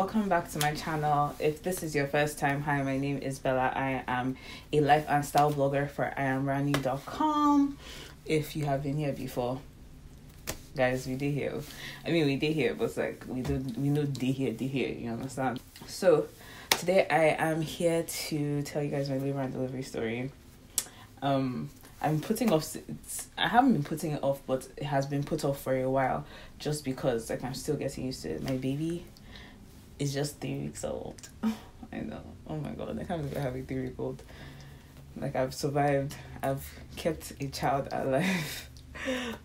welcome back to my channel. If this is your first time, hi, my name is Bella. I am a life and style blogger for IamRani.com. If you have been here before, guys, we did here. We did here, but like we know they here, you understand? So today I am here to tell you guys my labor and delivery story. I haven't been putting it off, but it has been put off for a while just because like I'm still getting used to it. My baby is just 3 weeks old. I know. Oh my god, I can't believe I have a 3-week-old. Like I've survived. I've kept a child alive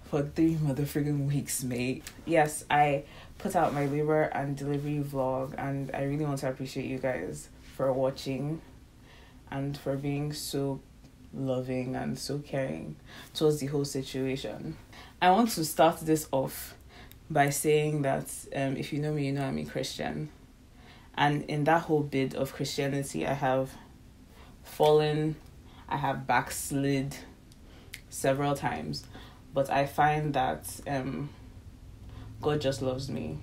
for 3 motherfucking weeks, mate. Yes, I put out my labor and delivery vlog, and I really want to appreciate you guys for watching and for being so loving and so caring towards the whole situation. I want to start this off by saying that if you know me, you know I'm a Christian, and in that whole bit of Christianity I have fallen, I have backslid several times, but I find that God just loves me.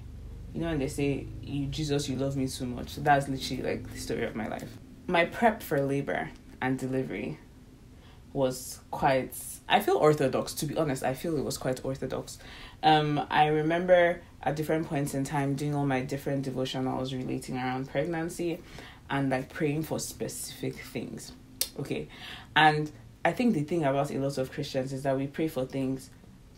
You know when they say, Jesus, you love me too much? That's literally like the story of my life. My prep for labor and delivery was quite, I feel orthodox, to be honest. I feel it was quite orthodox. I remember at different points in time doing all my different devotionals relating around pregnancy and like praying for specific things. Okay. And I think the thing about a lot of Christians is that we pray for things,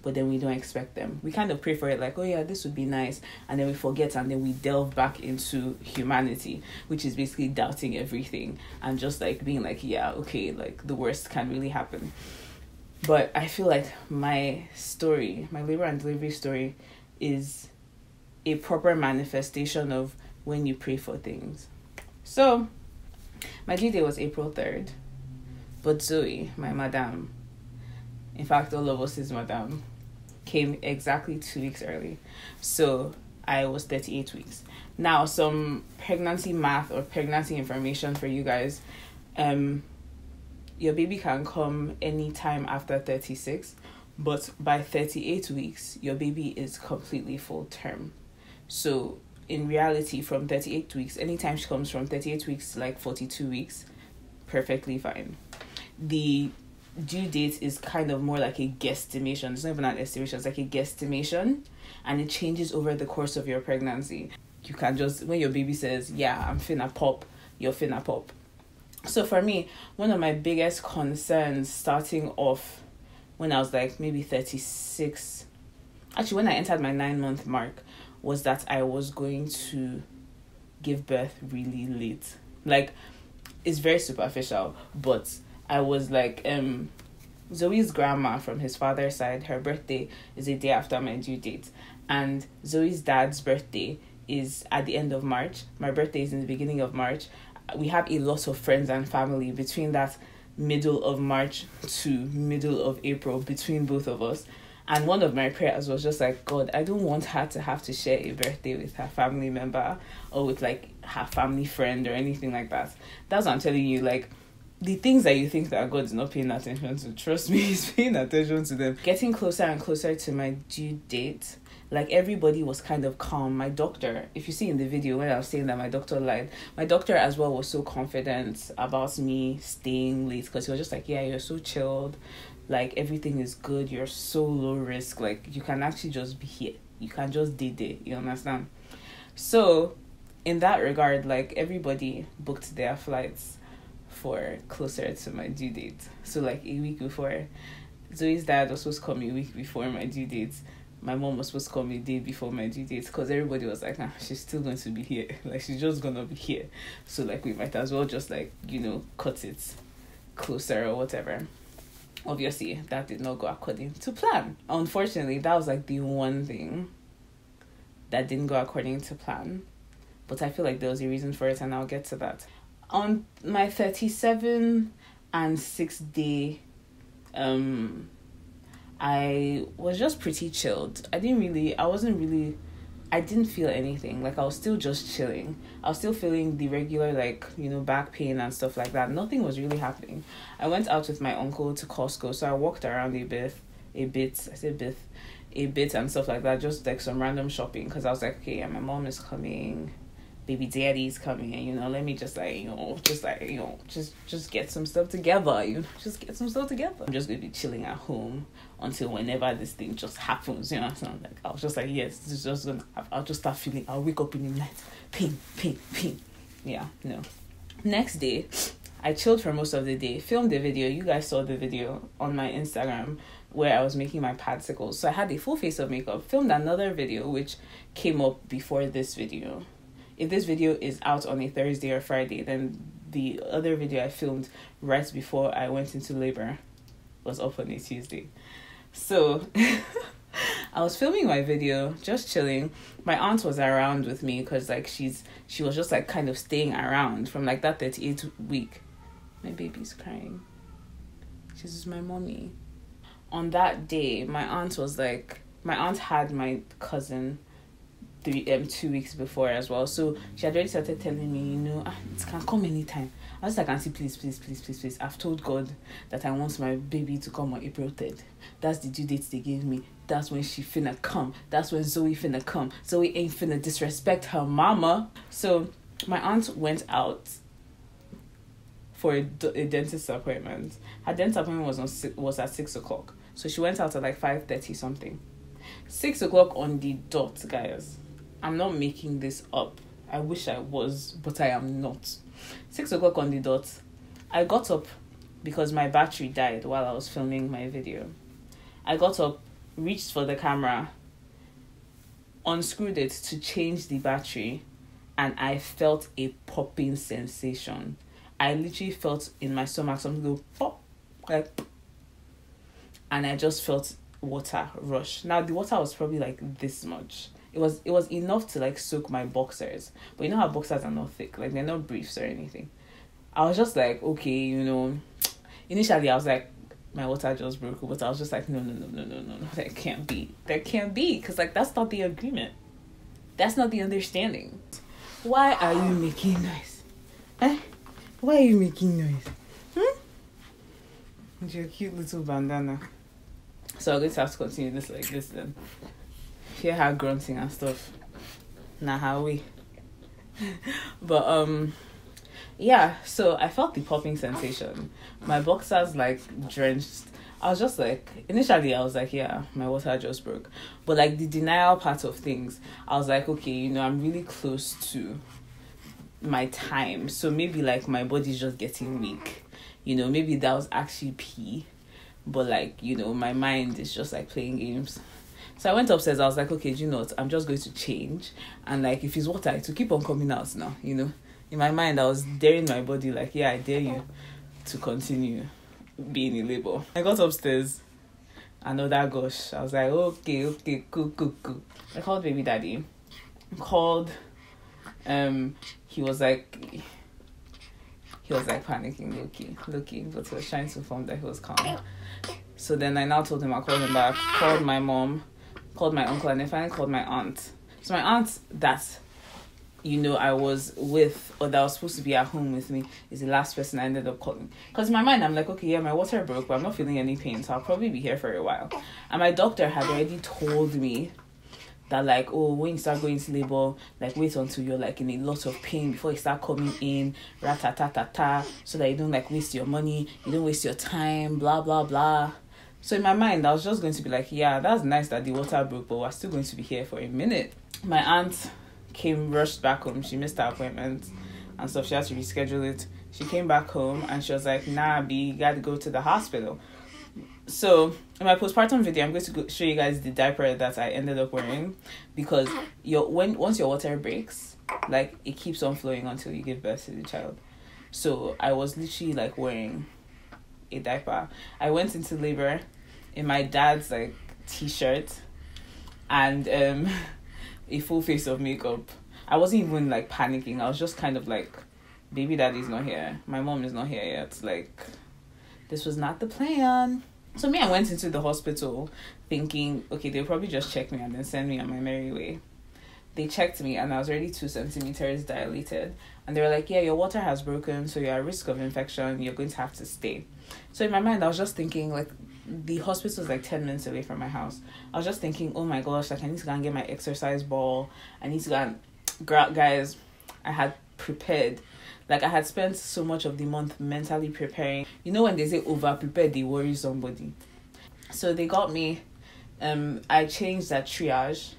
but then we don't expect them. We kind of pray for it like, oh yeah, this would be nice. And then we forget, and then we delve back into humanity, which is basically doubting everything and just like being like, yeah, okay, like the worst can really happen. But I feel like my story, my labor and delivery story, is a proper manifestation of when you pray for things. So my due date was April 3rd, but Zoe, my madam, in fact all of us is madam, came exactly 2 weeks early. So I was 38 weeks. Now, some pregnancy math or pregnancy information for you guys. Your baby can come anytime after 36, but by 38 weeks, your baby is completely full term. So in reality, from 38 weeks, anytime she comes from 38 weeks to like 42 weeks, perfectly fine. The due date is kind of more like a guesstimation. It's not even an estimation, it's like a guesstimation, and it changes over the course of your pregnancy. You can just, when your baby says, yeah, I'm finna pop, you're finna pop. So for me, one of my biggest concerns starting off when I was like maybe 36, actually when I entered my 9-month mark, was that I was going to give birth really late. Like, it's very superficial, but I was like, Zoe's grandma from his father's side, her birthday is a day after my due date. And Zoe's dad's birthday is at the end of March. My birthday is in the beginning of March. We have a lot of friends and family between that middle of March to middle of April between both of us. And one of my prayers was just like, God, I don't want her to have to share a birthday with her family member or with like her family friend or anything like that. That's what I'm telling you. Like, the things that you think that God is not paying attention to, trust me, he's paying attention to them. Getting closer and closer to my due date, like everybody was kind of calm. My doctor, if you see in the video when I was saying that my doctor lied, my doctor as well was so confident about me staying late because he was just like, yeah, you're so chilled, like everything is good, you're so low risk, like you can actually just be here, you can just did it, you understand? So in that regard, like everybody booked their flights for closer to my due date. So like a week before, Zoe's dad was supposed to come a week before my due date. My mom was supposed to come a day before my due date because everybody was like, she's still going to be here. Like, she's just going to be here. So, like, we might as well just, like, cut it closer or whatever. Obviously, that did not go according to plan. Unfortunately, that was, like, the one thing that didn't go according to plan. But I feel like there was a reason for it, and I'll get to that. On my 37 and 6 day, I was just pretty chilled. I didn't feel anything. Like, I was still just chilling. I was still feeling the regular, like, back pain and stuff like that. Nothing was really happening. I went out with my uncle to Costco, so I walked around a bit and stuff like that, just like some random shopping, because I was like, okay, yeah, my mom is coming, baby daddy's coming, and let me just just get some stuff together, just get some stuff together. I'm just gonna be chilling at home until whenever this thing just happens, so I'm like, I was just like, yes, this is just gonna happen. I'll just start feeling, I'll wake up in the night, ping, ping, ping. Yeah, no. Next day, I chilled for most of the day, filmed a video. You guys saw the video on my Instagram where I was making my padsicles. So I had a full face of makeup, filmed another video which came up before this video. If this video is out on a Thursday or Friday, then the other video I filmed right before I went into labor was up on a Tuesday. So I was filming my video, just chilling. My aunt was around with me because she was just like kind of staying around from like that 38th week. My baby's crying. She's my mommy. On that day, my aunt had my cousin 2 weeks before as well. So she had already started telling me, it can come anytime. I was like, Auntie, please. I've told God that I want my baby to come on April 3rd. That's the due date they gave me. That's when she finna come. That's when Zoe finna come. Zoe ain't finna disrespect her mama. So my aunt went out for a dentist appointment. Her dentist appointment was at 6 o'clock. So she went out at like 5:30 something. 6 o'clock on the dot, guys. I'm not making this up. I wish I was, but I am not. 6 o'clock on the dot. I got up because my battery died while I was filming my video. I got up, reached for the camera, unscrewed it to change the battery, and I felt a popping sensation. I literally felt in my stomach something go pop, like, and I just felt water rush. Now the water was probably like this much. It was enough to like soak my boxers, but you know how boxers are not thick, like they're not briefs or anything. I was just like, okay, initially I was like, my water just broke, but I was just like, no, that can't be, because like that's not the agreement, that's not the understanding. Why are you making noise? Why are you making noise? With your cute little bandana. So I'm going to have to continue this like this then. Hear her grunting and stuff. Nah, how we? But yeah, so I felt the popping sensation. My boxers like drenched. I was just like, initially I was like, yeah, my water just broke. But like the denial part of things, I was like, okay, I'm really close to my time. So maybe like my body's just getting weak. Maybe that was actually pee. But like, my mind is just like playing games. So I went upstairs. I was like, okay, do you know what? I'm just going to change. And like, if it's water, it will keep on coming out now, In my mind, I was daring my body like, yeah, I dare you to continue being in labor. I got upstairs. Another gush. I was like, okay, cool. I called baby daddy. He was like panicking, low-key, but he was trying to inform that he was calm. So then I now told him I'll call him back, called my mom, called my uncle, and then finally called my aunt. So my aunt that, I was with, or that was supposed to be at home with me, is the last person I ended up calling. Because in my mind, I'm like, okay, yeah, my water broke, but I'm not feeling any pain, so I'll probably be here for a while. And my doctor had already told me that like, oh, when you start going to labor, like wait until you're like in a lot of pain before you start coming in, rat-ta-ta-ta-ta, so that you don't like waste your money, you don't waste your time, blah, blah, blah. So in my mind, I was just going to be like, yeah, that's nice that the water broke, but we're still going to be here for a minute. My aunt rushed back home. She missed her appointment and stuff. She had to reschedule it. She came back home and she was like, nah, B, you got to go to the hospital. So in my postpartum video, I'm going to show you guys the diaper that I ended up wearing, because once your water breaks, like it keeps on flowing until you give birth to the child. So I was literally like wearing a diaper. I went into labor in my dad's like t-shirt and a full face of makeup. I wasn't even like panicking. I was just kind of like, baby daddy's not here, my mom is not here yet, like this was not the plan. So I went into the hospital thinking, okay, they'll probably just check me and then send me on my merry way. They checked me and I was already 2 centimeters dilated. And they were like, yeah, your water has broken, so you're at risk of infection. You're going to have to stay. So in my mind, I was just thinking, like, the hospital is like 10 minutes away from my house. I was just thinking, oh my gosh, like I need to go and get my exercise ball. I need to go and guys, I had prepared. Like, I had spent so much of the month mentally preparing. You know when they say over-prepare, they worry somebody. So they got me. I changed that triage.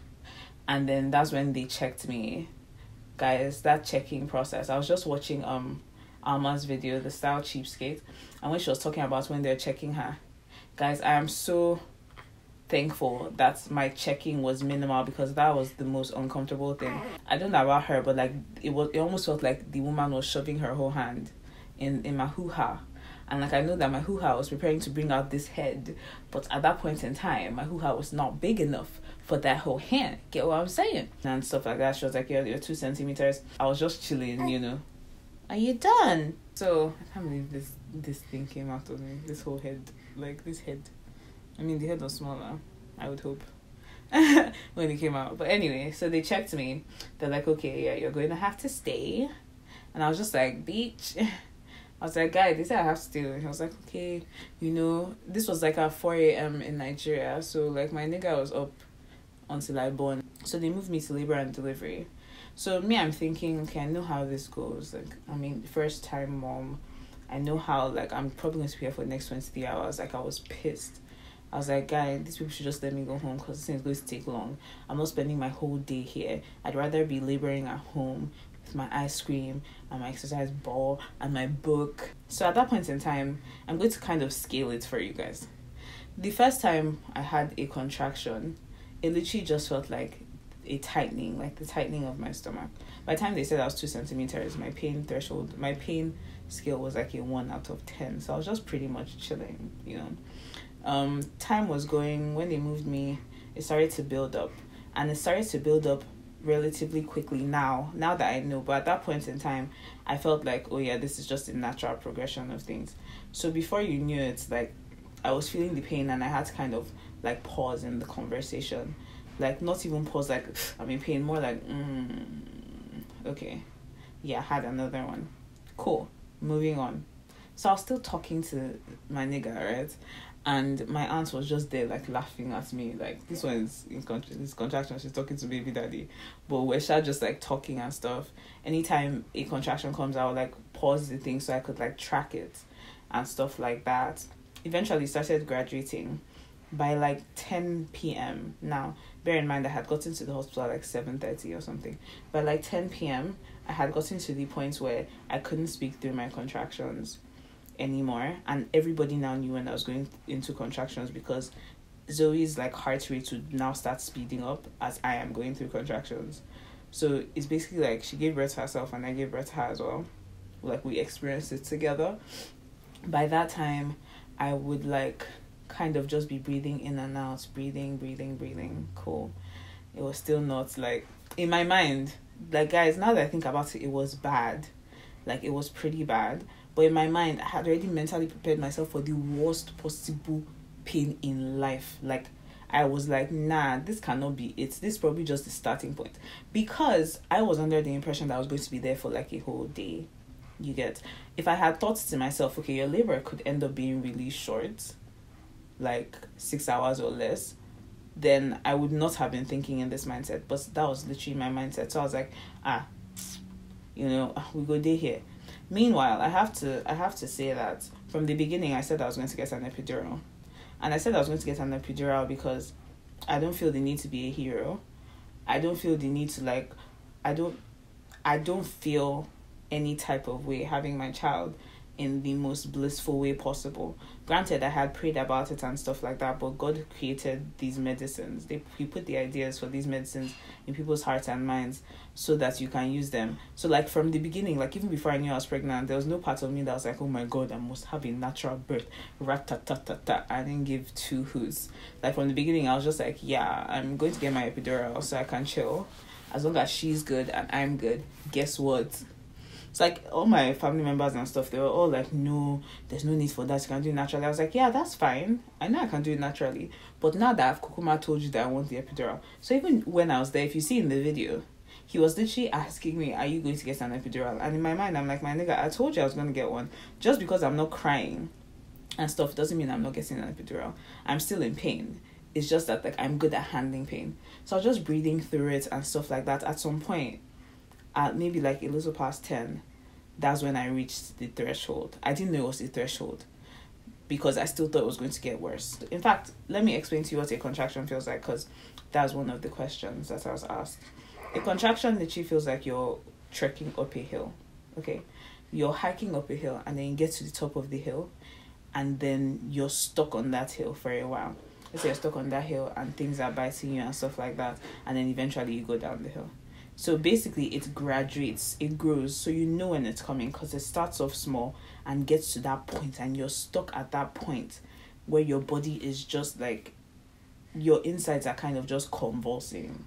And then that's when they checked me. Guys, that checking process. I was just watching Alma's video, The Style Cheapskate. And when she was talking about when they're checking her. Guys, I am so thankful that my checking was minimal, because that was the most uncomfortable thing. I don't know about her, but like it almost felt like the woman was shoving her whole hand in my hoo-ha. And like I know that my hoo-ha was preparing to bring out this head, but at that point in time my hoo-ha was not big enough for that whole hand. Get what I'm saying? And stuff like that. She was like, yeah, you're 2 centimeters. I was just chilling, you know. Are you done? So I can't believe this thing came out of me. This whole head. Like this head. I mean, the head was smaller, I would hope, when it came out. But anyway, so they checked me. They're like, okay, yeah, you're going to have to stay. And I was just like, bitch. I was like, guy, they said I have to stay. And I was like, okay, you know, this was like at 4 a.m. in Nigeria. So like my nigga was up until I born. So they moved me to labor and delivery. So me, I'm thinking, okay, I know how this goes. Like, I mean, first time mom. I know how, like, I'm probably going to be here for the next 23 hours. Like, I was pissed. I was like, guy, these people should just let me go home, because this thing is going to take long. I'm not spending my whole day here. I'd rather be laboring at home with my ice cream and my exercise ball and my book. So at that point in time, I'm going to kind of scale it for you guys. The first time I had a contraction, it literally just felt like a tightening, like the tightening of my stomach. By the time they said I was 2 centimeters, my pain scale was like a 1 out of 10. So I was just pretty much chilling, you know. Time was going. When they moved me, it started to build up, and it started to build up relatively quickly now that I know. But at that point in time, I felt like, oh yeah, this is just a natural progression of things. So before you knew it, like I was feeling the pain, and I had to kind of like pause in the conversation, like not even pause like I'm in pain, more like okay, yeah, I had another one, cool, moving on. So I was still talking to my nigga, right? And my aunt was just there, like, laughing at me. Like, this one is in this contraction, she's talking to baby daddy. But we're just, like, talking and stuff. Anytime a contraction comes, I would, like, pause the thing so I could, like, track it and stuff like that. Eventually started graduating by, like, 10 p.m. Now, bear in mind, I had gotten to the hospital at, like, 7:30 or something. By, like, 10 p.m., I had gotten to the point where I couldn't speak through my contractions anymore, and everybody now knew when I was going into contractions, because Zoe's like heart rate would now start speeding up as I am going through contractions. So it's basically like she gave birth to herself and I gave birth to her as well. Like we experienced it together. By that time, I would like kind of just be breathing in and out, breathing. Cool. It was still not like in my mind. Like guys, now that I think about it, it was bad. Like it was pretty bad. But in my mind, I had already mentally prepared myself for the worst possible pain in life. Like, I was like, nah, this cannot be it. This is probably just the starting point. Because I was under the impression that I was going to be there for like a whole day. You get? If I had thought to myself, okay, your labor could end up being really short, like 6 hours or less, then I would not have been thinking in this mindset. But that was literally my mindset. So I was like, we go day here. Meanwhile, I have to say that from the beginning, I said I was going to get an epidural. And I said I was going to get an epidural because I don't feel the need to be a hero. I don't feel the need to I don't feel any type of way having my child in the most blissful way possible. Granted, I had prayed about it and stuff like that, but God created these medicines. He put the ideas for these medicines in people's hearts and minds so that you can use them. So like from the beginning, like even before I knew I was pregnant, there was no part of me that was like, oh my God, I must have a natural birth. Rat-ta-ta-ta-ta. I didn't give two hoots. Like from the beginning, I was just like, yeah, I'm going to get my epidural so I can chill. As long as she's good and I'm good, guess what? It's like all my family members and stuff, they were all like, no, there's no need for that, you can do it naturally. I was like, yeah, that's fine, I know I can do it naturally, but now that I've Kukuma told you that I want the epidural. So even when I was there, if you see in the video, he was literally asking me, are you going to get an epidural? And in my mind, I'm like, my nigga, I told you I was going to get one. Just because I'm not crying and stuff doesn't mean I'm not getting an epidural. I'm still in pain. It's just that like I'm good at handling pain. So I was just breathing through it and stuff like that. At some point, at maybe like a little past 10, that's when I reached the threshold. I didn't know it was the threshold because I still thought it was going to get worse. In fact, let me explain to you what a contraction feels like, because that's one of the questions that I was asked. A contraction literally feels like you're trekking up a hill, okay? You're hiking up a hill and then you get to the top of the hill and then you're stuck on that hill for a while. Let's say you're stuck on that hill and things are biting you and stuff like that, and then eventually you go down the hill. So basically it graduates, it grows, so you know when it's coming, because it starts off small and gets to that point and you're stuck at that point where your body is just like, your insides are kind of just convulsing.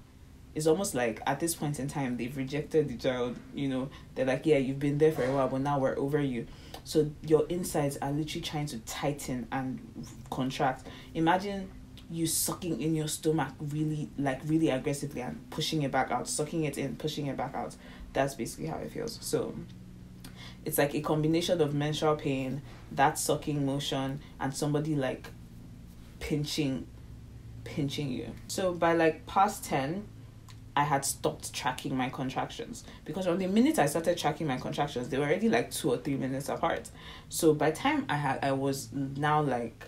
It's almost like at this point in time they've rejected the child, you know, they're like, yeah, you've been there for a while but now we're over you. So your insides are literally trying to tighten and contract. Imagine you sucking in your stomach really aggressively and pushing it back out, sucking it in, pushing it back out. That's basically how it feels. So it's like a combination of menstrual pain, that sucking motion, and somebody like pinching you. So by like past 10, I had stopped tracking my contractions, because from the minute I started tracking my contractions, they were already like 2 or 3 minutes apart. So by the time I was now like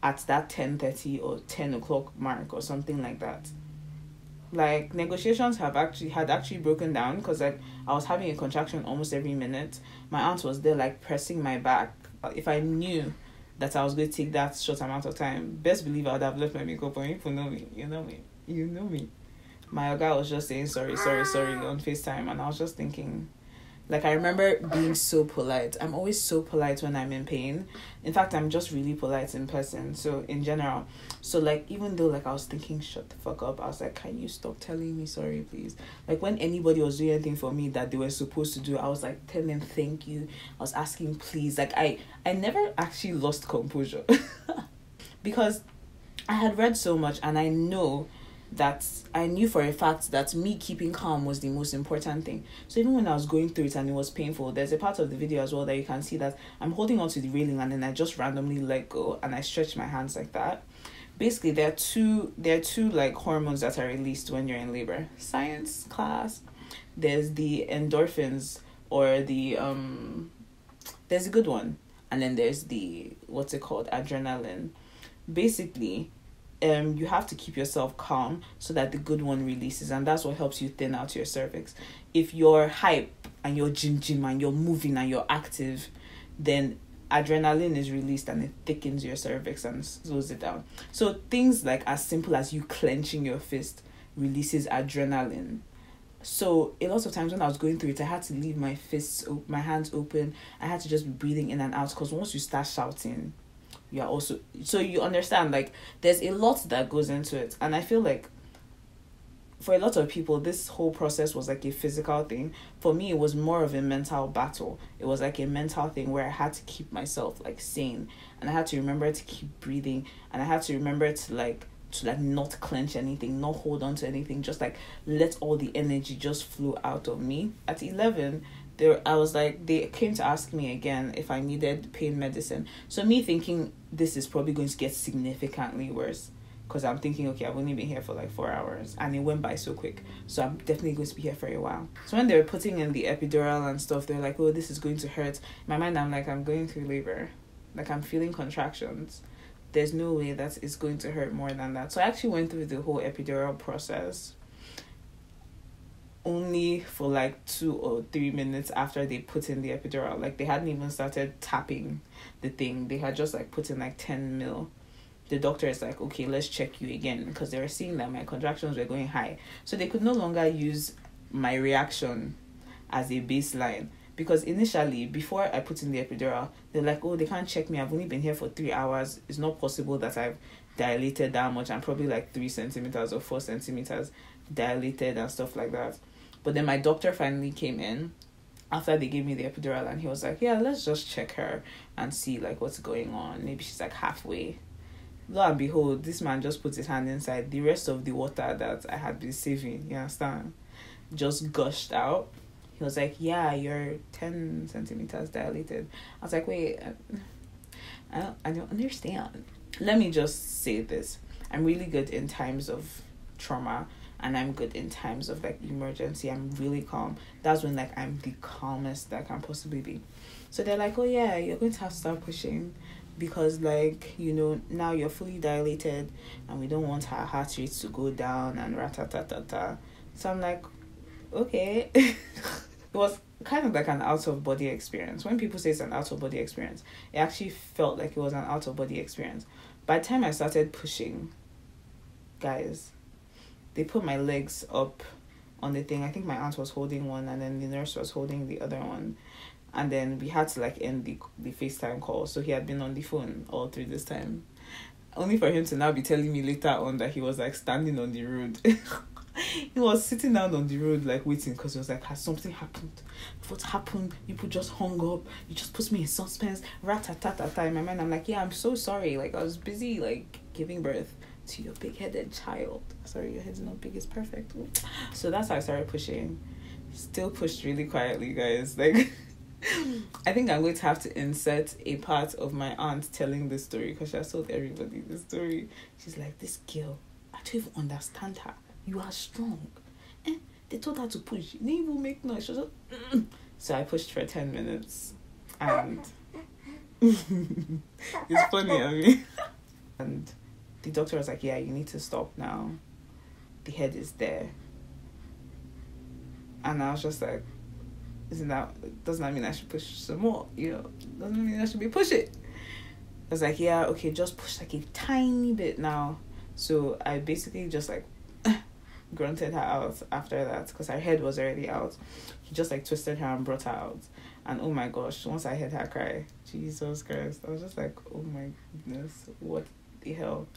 at that 10:30 or 10 o'clock mark or something like that, like negotiations had actually broken down, because like I was having a contraction almost every minute. My aunt was there like pressing my back. If I knew that I was going to take that short amount of time, best believe I would have left my makeup on. People know me, you know me. My guy was just saying sorry on FaceTime, and I was just thinking, like, I remember being so polite. I'm always so polite when I'm in pain. In fact, I'm just really polite in person, so in general. So like, even though like I was thinking shut the fuck up, I was like, can you stop telling me sorry, please? Like, when anybody was doing anything for me that they were supposed to do, I was like telling thank you, I was asking please. Like I never actually lost composure because I had read so much, and I knew for a fact that me keeping calm was the most important thing. So even when I was going through it and it was painful, there's a part of the video as well that you can see that I'm holding onto the railing and then I just randomly let go and I stretch my hands like that. Basically, there are two like hormones that are released when you're in labor. Science class. There's the endorphins, or the there's a good one, and then there's the adrenaline. Basically, you have to keep yourself calm so that the good one releases, and that's what helps you thin out your cervix. If you're hype and you're gym and you're moving and you're active, then adrenaline is released and it thickens your cervix and slows it down. So things like as simple as you clenching your fist releases adrenaline. So a lot of times when I was going through it, I had to leave my hands open. I had to just be breathing in and out, because once you start shouting, you are also, so you understand, like, there's a lot that goes into it. And I feel like for a lot of people, this whole process was like a physical thing. For me, it was more of a mental battle. It was like a mental thing where I had to keep myself like sane, and I had to remember to keep breathing, and I had to remember to not clench anything, not hold on to anything, just like let all the energy just flow out of me. At 11, they came to ask me again if I needed pain medicine. So me thinking this is probably going to get significantly worse, because I'm thinking, okay, I've only been here for like 4 hours and it went by so quick, so I'm definitely going to be here for a while. So when they were putting in the epidural and stuff, they're like, oh, this is going to hurt. In my mind, I'm like, I'm going through labor, like I'm feeling contractions. There's no way that it's going to hurt more than that. So I actually went through the whole epidural process only for like 2 or 3 minutes after they put in the epidural. Like, they hadn't even started tapping the thing. They had just like put in like 10 mil. The doctor is like, okay, let's check you again, because they were seeing that my contractions were going high. So they could no longer use my reaction as a baseline, because initially, before I put in the epidural, they're like, oh, they can't check me. I've only been here for 3 hours. It's not possible that I've dilated that much. I'm probably like 3 centimeters or 4 centimeters dilated and stuff like that. But then my doctor finally came in after they gave me the epidural, and he was like, yeah, let's just check her and see like what's going on. Maybe she's like halfway. Lo and behold, this man just put his hand inside. The rest of the water that I had been saving, you understand, just gushed out. He was like, yeah, you're 10 centimeters dilated. I was like, wait, I don't understand. Let me just say this. I'm really good in times of trauma. and I'm good in times of like emergency. I'm really calm. That's when like I'm the calmest that I can possibly be. So they're like, oh yeah, you're going to have to start pushing, because like, you know, now you're fully dilated and we don't want her heart rate to go down and ratatatata. So I'm like, okay. It was kind of like an out of body experience. When people say it's an out of body experience, it actually felt like it was an out of body experience. By the time I started pushing, guys, they put my legs up on the thing. I think my aunt was holding one and then the nurse was holding the other one. And then we had to like end the FaceTime call. So he had been on the phone all through this time. Only for him to now be telling me later on that he was like standing on the road. He was sitting down on the road like waiting, because he was like, has something happened? What happened? You just hung up. You just put me in suspense. Rat-a-tat-a-ta. In my mind, I'm like, yeah, I'm so sorry. Like, I was busy like giving birth to your big-headed child. Sorry, your head's not big, it's perfect. So that's how I started pushing. Still pushed really quietly, guys. Like, I think I'm going to have to insert a part of my aunt telling this story, because she has told everybody the story. She's like, this girl, I don't even understand her. You are strong. They told her to push. They didn't even make noise. She was like, So I pushed for 10 minutes. And it's funny, I mean. And the doctor was like, yeah, you need to stop now. The head is there. And I was just like, doesn't that mean I should push some more? You know, doesn't mean I should be pushing. I was like, yeah, okay, just push like a tiny bit now. So I basically just like grunted her out after that, because her head was already out. He just like twisted her and brought her out. And oh my gosh, once I heard her cry, Jesus Christ, I was just like, oh my goodness, what the hell?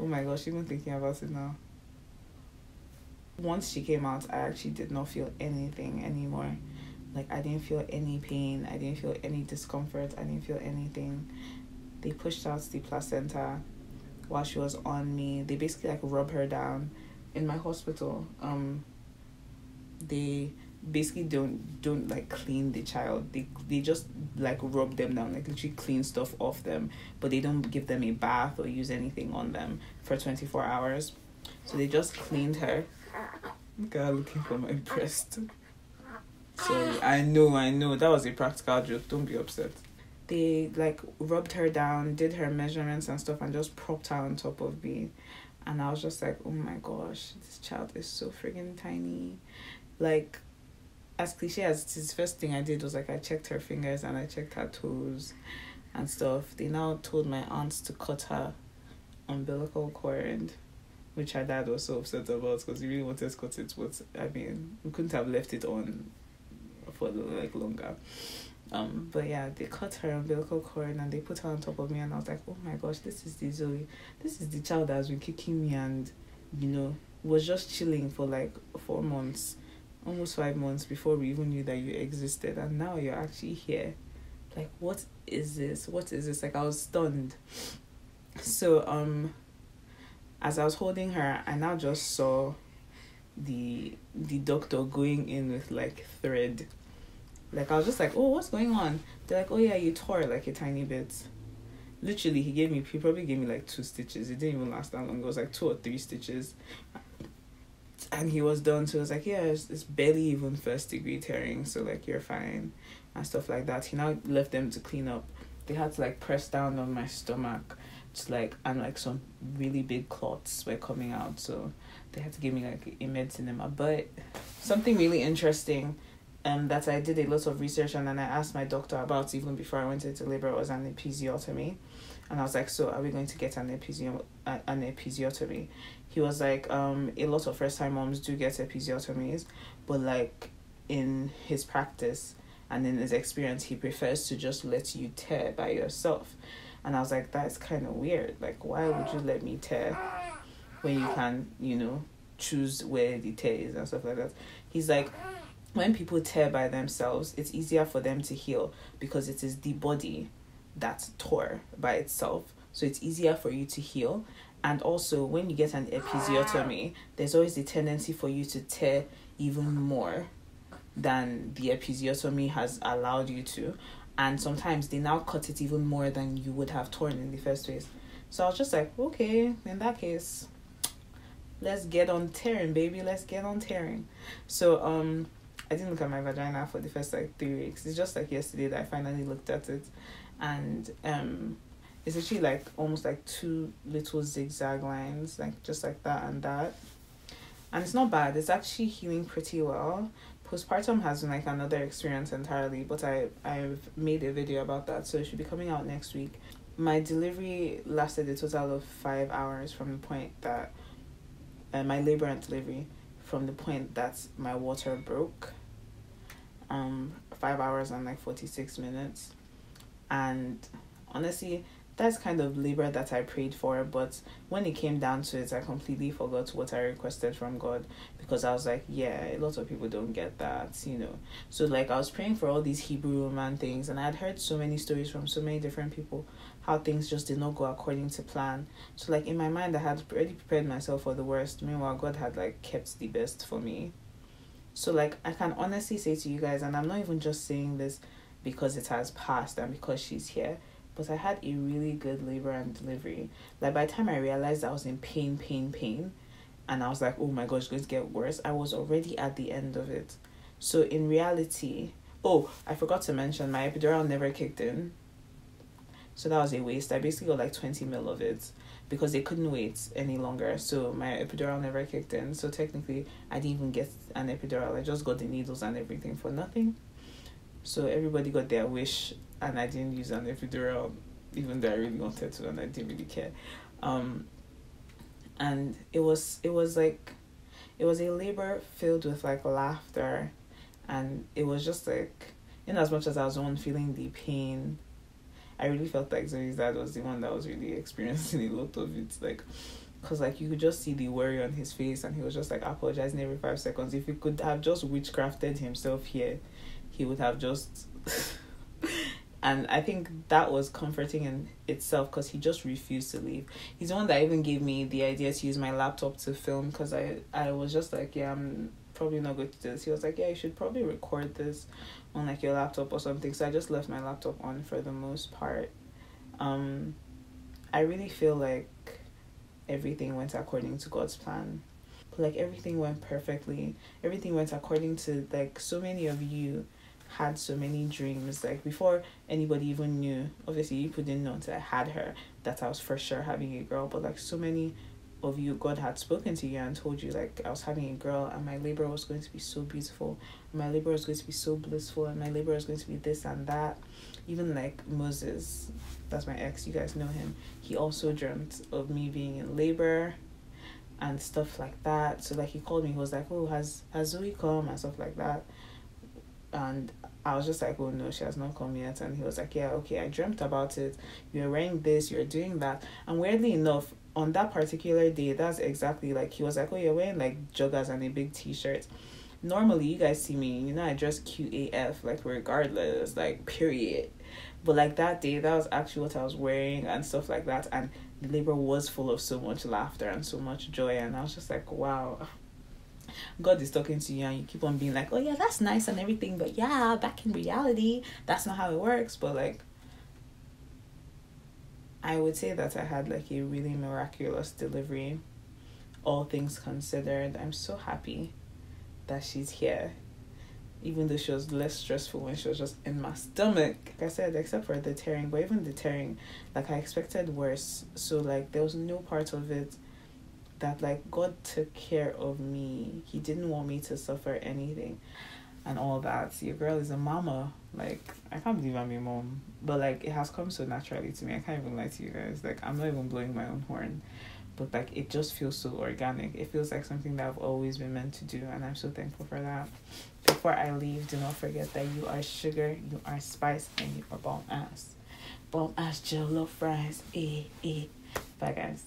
Oh my gosh, even thinking about it now. Once she came out, I actually did not feel anything anymore. Like, I didn't feel any pain. I didn't feel any discomfort. I didn't feel anything. They pushed out the placenta while she was on me. They basically like rub her down. In my hospital, they basically don't like clean the child. They just like rub them down, like literally clean stuff off them, but they don't give them a bath or use anything on them for 24 hours. So they just cleaned her. Look at her looking for my breast. Sorry, I know that was a practical joke. Don't be upset. They like rubbed her down, did her measurements and stuff, and just propped her on top of me. And I was just like, oh my gosh, this child is so friggin' tiny. Like, as cliche as it is, first thing I did was like I checked her fingers and I checked her toes and stuff. They now told my aunts to cut her umbilical cord, which her dad was so upset about because he really wanted to cut it. But I mean, we couldn't have left it on for like longer. But yeah, they cut her umbilical cord and they put her on top of me, and I was like, oh my gosh, this is the Zoe. This is the child that has been kicking me and, you know, was just chilling for like 4 months, almost 5 months before we even knew that you existed, and now you're actually here. Like, what is this? What is this? Like, I was stunned. So, as I was holding her, I now just saw the doctor going in with like thread. Like, I was just like, oh, what's going on? They're like, oh yeah, you tore like a tiny bit. Literally, he probably gave me like 2 stitches. It didn't even last that long. It was like 2 or 3 stitches. And he was done. So it was like, yeah, it's barely even 1st degree tearing. So like, you're fine. And stuff like that. He now left them to clean up. They had to like press down on my stomach. Just like, and like some really big clots were coming out. So they had to give me like a medicine in my butt. Something really interesting that I did a lot of research on and I asked my doctor about even before I went into labor was an episiotomy. And I was like, so are we going to get an episiotomy? He was like, a lot of first time moms do get episiotomies, but like in his practice and in his experience, he prefers to just let you tear by yourself. And I was like, that's kind of weird. Like, why would you let me tear when you can, you know, choose where the tear is and stuff like that? He's like, when people tear by themselves, it's easier for them to heal because it is the body that tore by itself. So it's easier for you to heal. And also, when you get an episiotomy, there's always a tendency for you to tear even more than the episiotomy has allowed you to. And sometimes they now cut it even more than you would have torn in the first place. So I was just like, okay, in that case, let's get on tearing, baby. Let's get on tearing. So I didn't look at my vagina for the first like 3 weeks. It's just like yesterday that I finally looked at it, and it's actually like almost like 2 little zigzag lines, like just like that and that. And it's not bad. It's actually healing pretty well. Postpartum has been like another experience entirely, but I've made a video about that, so it should be coming out next week. My delivery lasted a total of 5 hours from the point that my labor and delivery, from the point that my water broke. 5 hours and like 46 minutes. And honestly, that's kind of labor that I prayed for, but when it came down to it, I completely forgot what I requested from God, because I was like, yeah, a lot of people don't get that, you know. So like I was praying for all these Hebrew woman things, and I had heard so many stories from so many different people how things just did not go according to plan. So like in my mind, I had already prepared myself for the worst. Meanwhile, God had like kept the best for me. So like I can honestly say to you guys, and I'm not even just saying this because it has passed and because she's here, but I had a really good labor and delivery. Like by the time I realized I was in pain, and I was like, oh my gosh, it's going to get worse, I was already at the end of it. So in reality, oh, I forgot to mention, my epidural never kicked in. So that was a waste. I basically got like 20 mil of it because they couldn't wait any longer. So my epidural never kicked in. So technically, I didn't even get an epidural. I just got the needles and everything for nothing. So everybody got their wish, and I didn't use an epidural, even though I really wanted to, and I didn't really care. And it was a labor filled with like laughter, and it was just like, in as much as I was the one feeling the pain, I really felt like Zoe's dad was the one that was really experiencing a lot of it, like, because like you could just see the worry on his face, and he was just like apologizing every 5 seconds. If he could have just witchcrafted himself here, he would have just and I think that was comforting in itself, because he just refused to leave. He's the one that even gave me the idea to use my laptop to film, because I was just like, yeah, I'm probably not good to do this. He was like, yeah, you should probably record this on like your laptop or something. So I just left my laptop on for the most part. I really feel like everything went according to God's plan. Like everything went perfectly. Everything went according to, like, so many of you had so many dreams, like before anybody even knew. Obviously you didn't know until I had her that I was for sure having a girl, but like so many of you, God had spoken to you and told you like I was having a girl, and my labor was going to be so beautiful, and my labor was going to be so blissful, and my labor was going to be this and that. Even like Moses, that's my ex, you guys know him, he also dreamt of me being in labor and stuff like that. So like he called me, he was like, oh, has Zoe come and stuff like that. And I was just like, oh no, she has not come yet. And he was like, yeah, okay, I dreamt about it. You're wearing this, you're doing that. And weirdly enough, on that particular day, that's exactly like, he was like, oh, you're wearing like joggers and a big t-shirt. Normally, you guys see me, you know, I dress cute AF, like regardless, like period. But like that day, that was actually what I was wearing and stuff like that. And the labor was full of so much laughter and so much joy. And I was just like, wow. God is talking to you, and you keep on being like, oh yeah, that's nice and everything, but yeah, back in reality, that's not how it works. But like, I would say that I had like a really miraculous delivery, all things considered. I'm so happy that she's here, even though she was less stressful when she was just in my stomach. Like I said, except for the tearing, but even the tearing, like I expected worse. So like there was no part of it that like God took care of me. He didn't want me to suffer anything and all that. Your girl is a mama. Like, I can't believe I'm a mom, but like it has come so naturally to me. I can't even lie to you guys. Like, I'm not even blowing my own horn, but like it just feels so organic. It feels like something that I've always been meant to do, and I'm so thankful for that. Before I leave, do not forget that you are sugar, you are spice, and you are bomb ass jollof fries. Bye guys.